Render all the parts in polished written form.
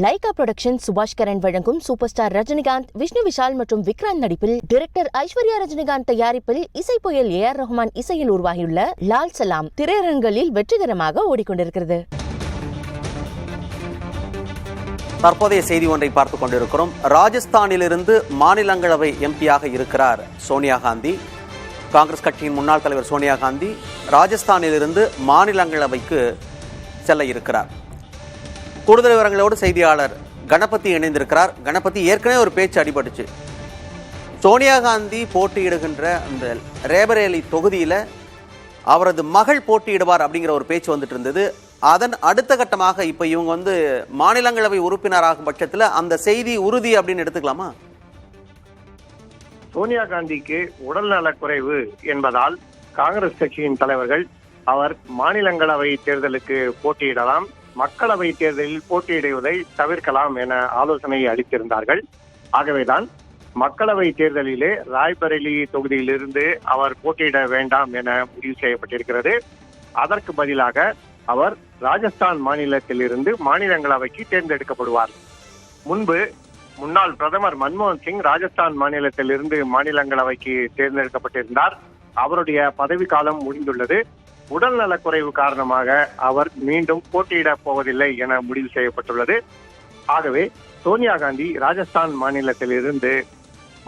Lyca production சுபாஷ் கரன் வழங்கும் super star Rajinikanth, Vishnu Vishal மற்றும் விக்ராந்த் நடிப்பில் டைரக்டர் ஐஸ்வர்யா ரஜினிகாந்த் தயாரிப்பில் இசை புயல் ஏஆர் ரஹ்மான் இசையில் உருவாகியுள்ள லால் சலாம் திரையரங்குகளில் வெற்றிகரமாக ஓடிக்கொண்டிருக்கிறது. தற்போதைய செய்தி ஒன்றை பார்த்துக் கொண்டிருக்கிறோம். ராஜஸ்தானிலிருந்து மாநிலங்களவை எம்பியாக இருக்கிறார் சோனியா காந்தி. காங்கிரஸ் கட்சியின் முன்னாள் தலைவர் சோனியா காந்தி ராஜஸ்தானிலிருந்து மாநிலங்களவைக்கு செல்ல இருக்கிறார். கூடுதல் விவரங்களோடு செய்தியாளர் கணபதி இணைந்திருக்கிறார். கணபதி, ஏற்கனவே ஒரு பேச்சு அடிபட்டுச்சு. சோனியா காந்தி போட்டியிடுகின்ற அந்த ரேபரேலி தொகுதியில் அவரது மகள் போட்டியிடுவார் அப்படிங்கிற ஒரு பேச்சு வந்துட்டு இருந்தது. அதன் அடுத்த கட்டமாக இப்போ இவங்க மாநிலங்களவை உறுப்பினராகும் பட்சத்தில் அந்த செய்தி உறுதி அப்படின்னு எடுத்துக்கலாமா? சோனியா காந்திக்கு உடல்நலக் குறைவு என்பதால் காங்கிரஸ் கட்சியின் தலைவர்கள் அவர் மாநிலங்களவை தேர்தலுக்கு போட்டியிடலாம், மக்களவை தேர்தலில் போட்டியிடுவதை தவிர்க்கலாம் என ஆலோசனை அளித்திருந்தார்கள். ஆகவேதான் மக்களவை தேர்தலிலே ராய்பரேலி தொகுதியிலிருந்து அவர் போட்டியிட வேண்டாம் என முடிவு செய்யப்பட்டிருக்கிறது. அதற்கு பதிலாக அவர் ராஜஸ்தான் மாநிலத்திலிருந்து மாநிலங்களவைக்கு தேர்ந்தெடுக்கப்படுவார். முன்பு முன்னாள் பிரதமர் மன்மோகன் சிங் ராஜஸ்தான் மாநிலத்திலிருந்து மாநிலங்களவைக்கு தேர்ந்தெடுக்கப்பட்டிருந்தார். அவருடைய பதவி காலம் முடிந்துள்ளது. உடல் நலக்குறைவு காரணமாக அவர் மீண்டும் போட்டியிடப் போவதில்லை என முடிவு செய்யப்பட்டுள்ளது. ஆகவே சோனியா காந்தி ராஜஸ்தான் மாநிலத்திலிருந்து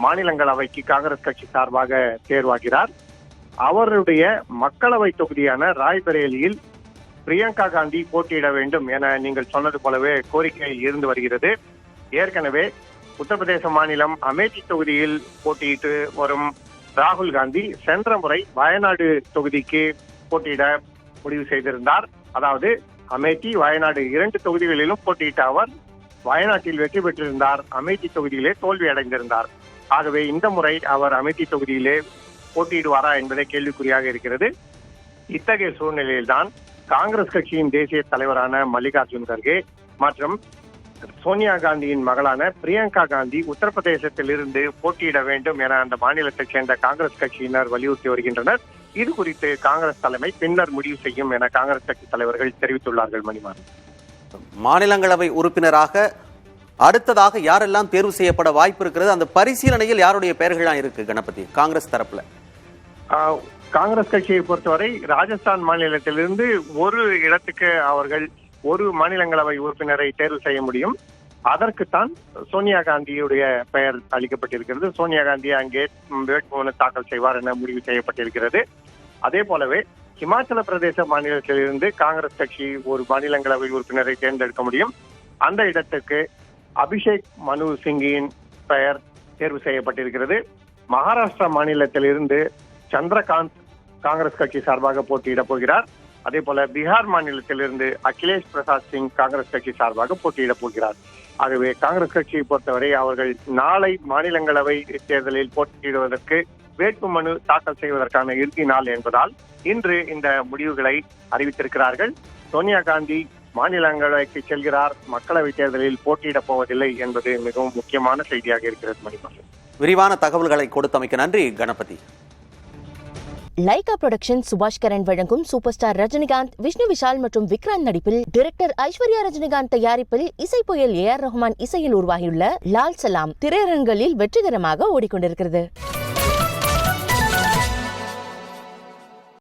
மாநிலங்களவைக்கு காங்கிரஸ் கட்சி சார்பாக தேர்வாகிறார். அவருடைய மக்களவை தொகுதியான ராய்பரேலியில் பிரியங்கா காந்தி போட்டியிட வேண்டும் என நீங்கள் சொன்னது போலவே கோரிக்கை இருந்து வருகிறது. ஏற்கனவே உத்தரப்பிரதேச மாநிலம் அமேதி தொகுதியில் போட்டியிட்டு வரும் ராகுல் காந்தி சென்ற முறை வயநாடு தொகுதிக்கு போட்டியிட முடிவு செய்திருந்தார். அதாவது அமேதி, வயநாடு 2 தொகுதிகளிலும் போட்டியிட்ட அவர் வயநாட்டில் வெற்றி பெற்றிருந்தார். அமேதி தொகுதியிலே தோல்வி அடைந்திருந்தார். ஆகவே இந்த முறை அவர் அமேதி தொகுதியிலே போட்டியிடுவாரா என்பதே கேள்விக்குறியாக இருக்கிறது. இத்தகைய சூழ்நிலையில்தான் காங்கிரஸ் கட்சியின் தேசிய தலைவரான மல்லிகார்ஜுன் கர்கே மற்றும் சோனியா காந்தியின் மகளான பிரியங்கா காந்தி உத்தரப்பிரதேசத்தில் இருந்து போட்டியிட வேண்டும் என அந்த மாநிலத்தைச் சேர்ந்த காங்கிரஸ் கட்சியினர் வலியுறுத்தி வருகின்றனர். இது குறித்து காங்கிரஸ் தலைமை பின்னர் முடிவு செய்யும் என காங்கிரஸ் கட்சி தலைவர்கள் தெரிவித்துள்ளார்கள். மணிமாறன், மாநிலங்களவை உறுப்பினராக அடுத்ததாக யாரெல்லாம் தேர்வு செய்யப்பட வாய்ப்பு இருக்கிறது? அந்த பரிசீலனையில் யாருடைய பெயர்கள்லாம் இருக்கு கணபதி காங்கிரஸ் தரப்புல? காங்கிரஸ் கட்சியை பொறுத்தவரை ராஜஸ்தான் மாநிலத்திலிருந்து ஒரு இடத்துக்கு அவர்கள் ஒரு மாநிலங்களவை உறுப்பினரை தேர்வு செய்ய முடியும். அதற்குத்தான் சோனியா காந்தியுடைய பெயர் அளிக்கப்பட்டிருக்கிறது. சோனியா காந்தி அங்கே வேட்புமனு தாக்கல் செய்வார் என முடிவு செய்யப்பட்டிருக்கிறது. அதே போலவே இமாச்சல பிரதேச மாநிலத்திலிருந்து காங்கிரஸ் கட்சி ஒரு மாநிலங்களவை உறுப்பினரை தேர்ந்தெடுக்க முடியும். அந்த இடத்துக்கு அபிஷேக் மனு சிங்கின் பெயர் தேர்வு செய்யப்பட்டிருக்கிறது. மகாராஷ்டிரா மாநிலத்திலிருந்து சந்திரகாந்த் காங்கிரஸ் கட்சி சார்பாக போட்டியிடப் போகிறார். அதே போல பீகார் மாநிலத்திலிருந்து அகிலேஷ் பிரசாத் சிங் காங்கிரஸ் கட்சி சார்பாக போட்டியிடப் போகிறார். ஆகவே காங்கிரஸ் கட்சியை பொறுத்தவரை அவர்கள் நாளை மாநிலங்களவை தேர்தலில் போட்டியிடுவதற்கு வேட்புமனு தாக்கல் செய்வதற்கான இறுதி நாள் என்பதால் இன்று இந்த முடிவுகளை அறிவித்திருக்கிறார்கள். சோனியா காந்தி மாநிலங்களவைக்கு செல்கிறார், மக்களவை தேர்தலில் போட்டியிடப் போவதில்லை என்பது மிகவும் முக்கியமான செய்தியாக இருக்கிறது. மணிமாறன், விரிவான தகவல்களை கொடுத்தமைக்கு நன்றி கணபதி. லைகா புரொடக்ஷன் சுபாஷ் கரன் வழங்கும் சூப்பர் ஸ்டார் ரஜினிகாந்த், விஷ்ணு விஷால் மற்றும் விக்ராந்த் நடிப்பில் டைரக்டர் ஐஸ்வர்யா ரஜினிகாந்த் தயாரிப்பில் இசை புயல் ஏஆர் ரஹ்மான் இசையில் உருவாகியுள்ள லால் சலாம் திரையரங்குகளில் வெற்றிகரமாக ஓடிக்கொண்டிருக்கிறது.